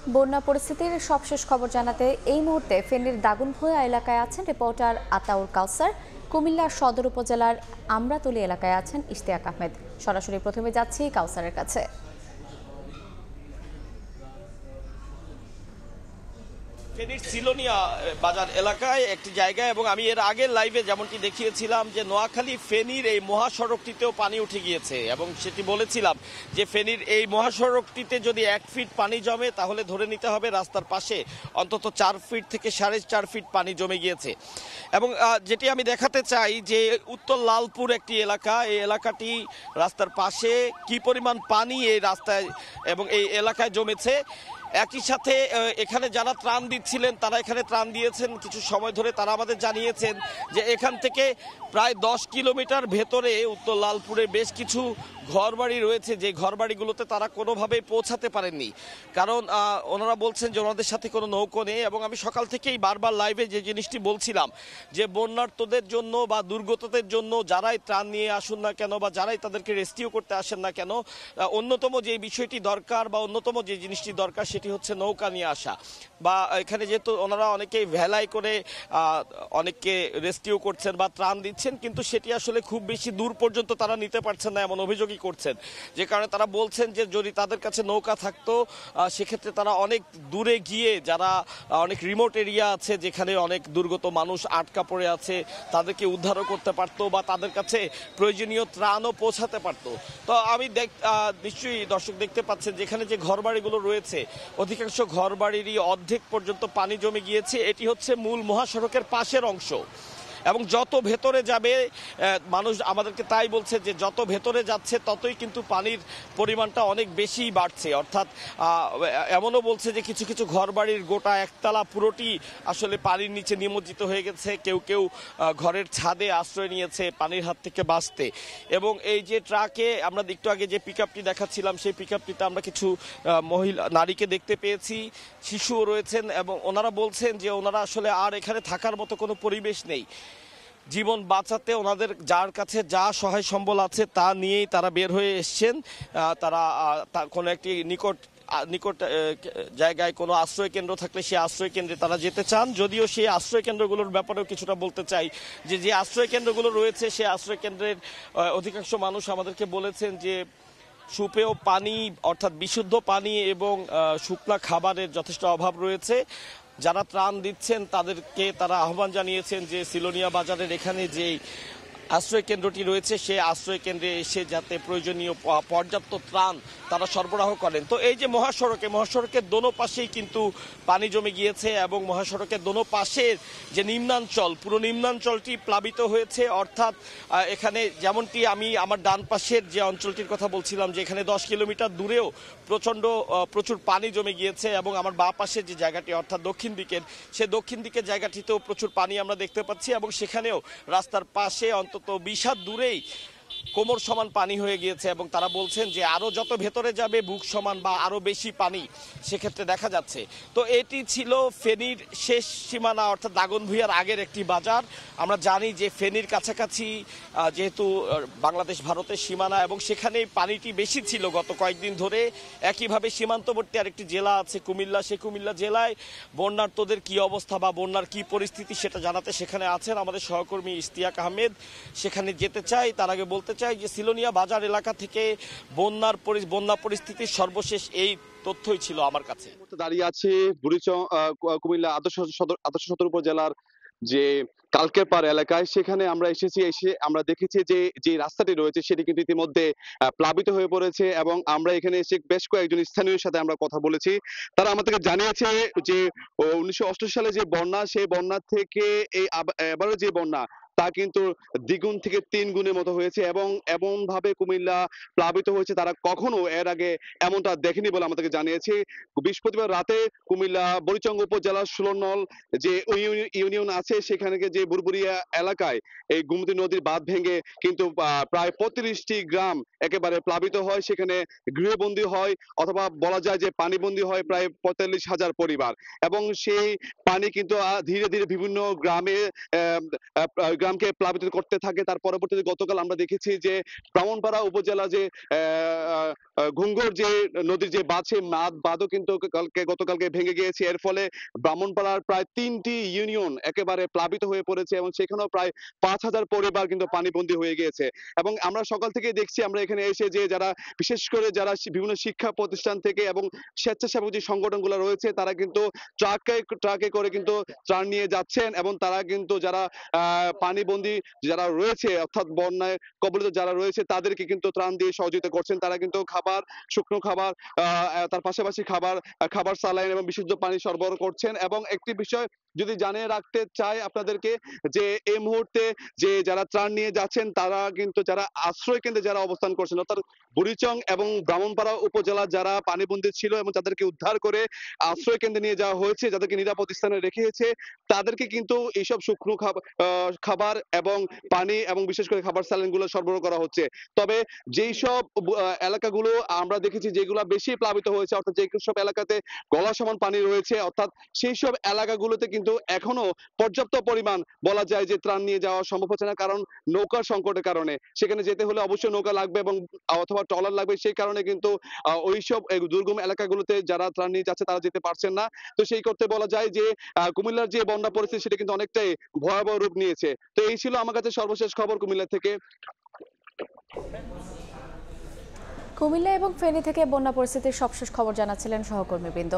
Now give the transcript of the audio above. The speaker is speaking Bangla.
বন্যা পরিস্থিতির সবশেষ খবর জানাতে এই মুহূর্তে ফেনীর দাগনভূঞা এলাকায় আছেন রিপোর্টার আতাউর কাউসার। কুমিল্লা সদর উপজেলার আমরাতলী এলাকায় আছেন ইশতিয়াক আহমেদ। সরাসরি প্রথমে যাচ্ছি কাউসারের কাছে। ফেনীর সিলোনিয়া বাজার এলাকায় একটি জায়গা, এবং আমি এর আগের লাইভে যেমনটি দেখিয়েছিলাম যে নোয়াখালী ফেনীর এই মহাসড়কটিতেও পানি উঠে গিয়েছে, এবং সেটি বলেছিলাম যে ফেনীর এই মহাসড়কটিতে যদি 1 ফিট পানি জমে তাহলে ধরে নিতে হবে রাস্তার পাশে অন্তত 4 ফিট থেকে 4.5 ফিট পানি জমে গিয়েছে। এবং যেটি আমি দেখাতে চাই যে উত্তর লালপুর একটি এলাকা, এই এলাকাটি রাস্তার পাশে কি পরিমাণ পানি এই রাস্তায় এবং এই এলাকায় জমেছে। একই সাথে এখানে যারা ত্রাণ দিচ্ছিলেন তারা এখানে ত্রাণ দিয়েছেন কিছু সময় ধরে, তারা আমাদের জানিয়েছেন যে এখান থেকে প্রায় 10 কিলোমিটার ভেতরে উত্তর লালপুরে বেশ কিছু ঘরবাড়ি রয়েছে, যে ঘরবাড়িগুলোতে তারা কোনোভাবেই পৌঁছাতে পারেননি, কারণ ওনারা বলছেন যে ওনাদের সাথে কোনো নৌকো নেই। এবং আমি সকাল থেকেই বারবার লাইভে যে জিনিসটি বলছিলাম যে বন্যার্তদের জন্য বা দুর্গতদের জন্য যারাই ত্রাণ নিয়ে আসুন না কেন বা যারাই তাদেরকে রেস্কিউ করতে আসেন না কেন, অন্যতম যে বিষয়টি দরকার বা অন্যতম যে জিনিসটি দরকার সেটি হচ্ছে নৌকা নিয়ে আসা। বা এখানে যেহেতু ওনারা অনেকেই ভেলায় করে অনেককে রেস্কিউ করছেন বা ত্রাণ দিচ্ছেন, কিন্তু সেটি আসলে খুব বেশি দূর পর্যন্ত তারা নিতে পারছেন না এমন অভিযোগই করছেন, যে কারণে তারা বলছেন যে যদি তাদের কাছে নৌকা থাকতো সেক্ষেত্রে তারা অনেক দূরে গিয়ে, যারা অনেক রিমোট এরিয়া আছে যেখানে অনেক দুর্গত মানুষ আটকা পড়ে আছে, তাদেরকে উদ্ধারও করতে পারতো বা তাদের কাছে প্রয়োজনীয় ত্রাণও পৌঁছাতে পারতো। তো আমি নিশ্চয়ই দর্শক দেখতে পাচ্ছেন যেখানে যে ঘরবাড়িগুলো রয়েছে অধিকাংশ ঘরবাড়িরই অর্ধেক পর্যন্ত পানি জমে গিয়েছে। এটি হচ্ছে মূল মহাসড়কের পাশের অংশ, এবং যত ভেতরে যাবে মানুষ আমাদেরকে তাই বলছে যে যত ভেতরে যাচ্ছে ততই কিন্তু পানির পরিমাণটা অনেক বেশি বাড়ছে। অর্থাৎ এমনও বলছে যে কিছু কিছু ঘরবাড়ির গোটা একতলা পুরোটি আসলে পানির নিচে নিমজ্জিত হয়ে গেছে, কেউ কেউ ঘরের ছাদে আশ্রয় নিয়েছে পানির হাত থেকে বাঁচতে। এবং এই যে ট্রাকে আমরা একটু আগে যে পিকআপটি দেখাচ্ছিলাম সেই পিকআপটিতে আমরা কিছু মহিলা নারীকে দেখতে পেয়েছি, শিশুও রয়েছেন, এবং ওনারা বলছেন যে ওনারা আসলে আর এখানে থাকার মতো কোনো পরিবেশ নেই। জীবন বাঁচাতে ওনাদের যার কাছে যা সহায় সম্বল আছে তা নিয়েই তারা বের হয়ে এসছেন। তারা কোনো একটি নিকট জায়গায় কোনো আশ্রয় কেন্দ্র থাকলে সেই আশ্রয় কেন্দ্রে তারা যেতে চান। যদিও সেই আশ্রয় কেন্দ্রগুলোর ব্যাপারেও কিছুটা বলতে চাই যে যে আশ্রয় কেন্দ্রগুলো রয়েছে সেই আশ্রয় কেন্দ্রের অধিকাংশ মানুষ আমাদেরকে বলেছেন যে সুপেয় পানি অর্থাৎ বিশুদ্ধ পানি এবং শুকনা খাবারের যথেষ্ট অভাব রয়েছে। যারা ত্রাণ দিচ্ছেন তাদেরকে তারা আহ্বান জানিয়েছেন যে সিলোনিয়া বাজারের এখানে যে আশ্রয় কেন্দ্রটি রয়েছে সেই আশ্রয় কেন্দ্রে এসে যাতে প্রয়োজনীয় পর্যাপ্ত ত্রাণ তারা সরবরাহ করেন। তো এই যে মহাসড়কের দোনো পাশেই কিন্তু পানি জমে গিয়েছে, এবং মহাসড়কের দোনো পাশের যে নিম্নাঞ্চল পুরো নিম্নাঞ্চলটি প্লাবিত হয়েছে। অর্থাৎ এখানে যেমনটি আমি আমার ডান পাশের যে অঞ্চলটির কথা বলছিলাম যে এখানে 10 কিলোমিটার দূরেও প্রচুর পানি জমে গিয়েছে, এবং আমার বাঁ পাশের যে জায়গাটি অর্থাৎ দক্ষিণ দিকের জায়গাটিতেও প্রচুর পানি আমরা দেখতে পাচ্ছি, এবং সেখানেও রাস্তার পাশে অন্তত 20 হাত দূরেই কোমর সমান পানি হয়ে গিয়েছে। এবং তারা বলছেন যে আরো যত ভেতরে যাবে বুক সমান বা আরো বেশি পানি সেক্ষেত্রে দেখা যাচ্ছে। তো এটি ছিল ফেনীর শেষ সীমানা অর্থাৎ দাগনভূঞার আগের একটি বাজার। আমরা জানি যে ফেনীর কাছাকাছি যেহেতু বাংলাদেশ ভারতের সীমানা, এবং সেখানেই পানিটি বেশি ছিল গত কয়েকদিন ধরে। একইভাবে সীমান্তবর্তী আরেকটি জেলা আছে কুমিল্লা, সেই কুমিল্লা জেলায় বন্যার্তদের কি অবস্থা বা বন্যার কি পরিস্থিতি সেটা জানাতে সেখানে আছেন আমাদের সহকর্মী ইশতিয়াক আহমেদ। সেখানে যেতে চাই, তার আগে বলতে চাই যে সিলোনিয়া বাজার এলাকা থেকে বন্যা পরিস্থিতির সর্বশেষ এই তথ্যই ছিল আমার কাছে। দাঁড়িয়ে আছে কুমিল্লা আদর্শ সদর উপজেলার যে কালকের পাড় এলাকায়। সেখানে আমরা এসে আমরা দেখেছি যে যে রাস্তাটি রয়েছে সেটি কিন্তু ইতিমধ্যে প্লাবিত হয়ে পড়েছে, এবং আমরা এখানে এসে বেশ কয়েকজন স্থানীয়র সাথে আমরা কথা বলেছি। তারা আমাদেরকে জানিয়েছে যে 1988 সালে যে বন্যা, সেই বন্যা থেকে এবারে যে বন্যা তা কিন্তু দ্বিগুণ থেকে 3 গুণের মতো হয়েছে, এবং এমন ভাবে কুমিল্লা প্লাবিত হয়েছে তারা কখনো এর আগে এমনটা দেখেনি বলে আমাদেরকে জানিয়েছে। বৃহস্পতিবার রাতে কুমিল্লা বরিচং উপজেলার 16 নং যে ইউনিয়ন আছে সেখানে যে বুরবুরিয়া এলাকায় এই গোমতী নদীর বাঁধ ভেঙে কিন্তু প্রায় 35টি গ্রাম একেবারে প্লাবিত হয়, সেখানে গৃহবন্দী হয় অথবা বলা যায় যে পানিবন্দী হয় প্রায় 45,000 পরিবার। এবং সেই পানি কিন্তু ধীরে ধীরে বিভিন্ন গ্রামকে প্লাবিত করতে থাকে। তার পরবর্তীতে গতকাল আমরা দেখেছি যে ব্রাহ্মণপাড়া উপজেলা যে ঘুঙ্গর যে নদীর যে বাঁধ সেই বাঁধও কিন্তু গতকালকে ভেঙে গিয়েছে। এর ফলে ব্রাহ্মণপাড়ার প্রায় ৩টি ইউনিয়ন একেবারে প্লাবিত হয়ে পড়েছে এবং সেখানেও প্রায় ৫,০০০ পরিবার কিন্তু পানিবন্দী হয়ে গিয়েছে। এবং আমরা সকাল থেকে দেখছি আমরা এখানে এসে যে যারা বিশেষ করে যারা বিভিন্ন শিক্ষা প্রতিষ্ঠান থেকে এবং স্বেচ্ছাসেবক যে সংগঠনগুলো রয়েছে তারা কিন্তু ট্রাকে ট্রাকে করে কিন্তু ত্রাণ নিয়ে যাচ্ছেন এবং তারা কিন্তু যারা পানিবন্দী যারা রয়েছে অর্থাৎ বন্যায় কবলিত যারা রয়েছে তাদেরকে কিন্তু ত্রাণ দিয়ে সহযোগিতা করছেন। তারা কিন্তু খাবার, শুকনো খাবার, তার পাশাপাশি খাবার স্যালাইন এবং বিশুদ্ধ পানি সরবরাহ করছেন। এবং একটি বিষয় যদি জানিয়ে রাখতে চাই আপনাদেরকে যে এই মুহূর্তে যে যারা ত্রাণ নিয়ে যাচ্ছেন তারা কিন্তু যারা আশ্রয় কেন্দ্রে যারা অবস্থান করছেন অর্থাৎ বুড়িচং এবং ব্রাহ্মণপাড়া উপজেলার যারা পানিবন্দী ছিল এবং তাদেরকে উদ্ধার করে আশ্রয় কেন্দ্রে নিয়ে যাওয়া হয়েছে, যাদেরকে নিরাপদ স্থানে রেখেছে, তাদেরকে কিন্তু এইসব শুকনো খাবার এবং পানি এবং বিশেষ করে খাবার স্যালাইন গুলো সরবরাহ করা হচ্ছে। তবে যেই সব এলাকাগুলো আমরা দেখেছি যেগুলো বেশি প্লাবিত হয়েছে অর্থাৎ যে সব এলাকাতে গলা সমান পানি রয়েছে অর্থাৎ সেই সব এলাকাগুলোতে কিন্তু এখনো পর্যাপ্ত পরিমাণ বলা যায় যে ত্রাণ নিয়ে যাওয়া সম্ভব হচ্ছে না, কারণ নৌকার সংকটের কারণে। সেখানে যেতে হলে অবশ্যই নৌকা লাগবে এবং অথবা ট্রলার লাগবে, সেই কারণে কিন্তু ওইসব দুর্গম এলাকাগুলোতে যারা ত্রাণ নিয়ে যাচ্ছে তারা যেতে পারছেন না। তো সেই করতে বলা যায় যে কুমিল্লার যে বন্যা পরিস্থিতি সেটা কিন্তু অনেকটাই ভয়াবহ রূপ নিয়েছে। তো এই ছিল আমার কাছে সর্বশেষ খবর কুমিল্লা থেকে। কুমিল্লা এবং ফেনী থেকে বন্যা পরিস্থিতির সবশেষ খবর জানাচ্ছিলেন সহকর্মীবৃন্দ।